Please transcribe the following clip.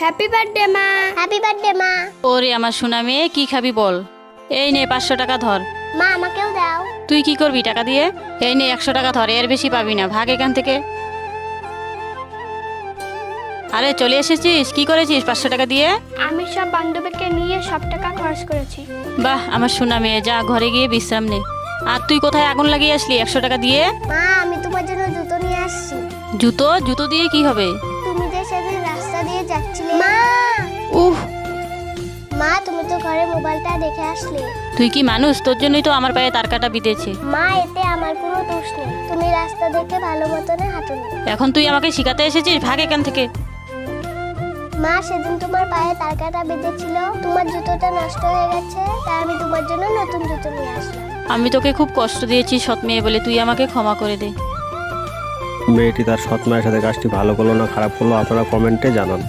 Happy birthday মা। Happy birthday মা। ওরে আমার সোনা মেয়ে, কি খাবি বল? এই নে 500 টাকা ধর। মা আমাকেও দাও। তুই কি করবি টাকা দিয়ে? এই নে 100 টাকা ধর, এর বেশি পাবি না, ভাগ এখান থেকে। আরে চলে এসেছিস, কি করেছিস 500 টাকা দিয়ে? আমি সব বান্ধবীকে নিয়ে সব টাকা খরচ করেছি। বাহ আমার সোনা মেয়ে, যা ঘরে গিয়ে বিশ্রাম নে। আর তুই কোথায় আগুন লাগিয়ে আসলি 100 টাকা দিয়ে? মা আমি তোমার জন্য জুতো নিয়ে আসছি। জুতো? জুতো দিয়ে কি হবে? তুমি যে সেদিন রাস্তা দিয়ে যাচ্ছিলে। মা উহ, মা তুমি তো ঘরে মোবাইলটা দেখে আসলে। তুই কি মানুষ? তোর জন্যই তো আমার পায়ে তার কাটা বিঁধেছে। মা এতে আমার কোনো দোষ নেই, তুমি রাস্তা দেখে ভালো মতনে হাঁটুনি। এখন তুই আমাকে শিখাতে এসেছিস, ভাগ এখান থেকে। মা সেদিন তোমার পায়ে তার কাটা বেঁধেছিল, তোমার জুতোটা নষ্ট হয়ে গেছে, তাই আমি তোমার জন্য নতুন জুতো নিয়ে আসলাম। আমি তোকে খুব কষ্ট দিয়েছি সৎ মেয়ে বলে, তুই আমাকে ক্ষমা করে দে। মেয়েটি তার সৎ মায়ের সাথে কাজটি ভালো করলো না খারাপ করলো আপনারা কমেন্টে জানান।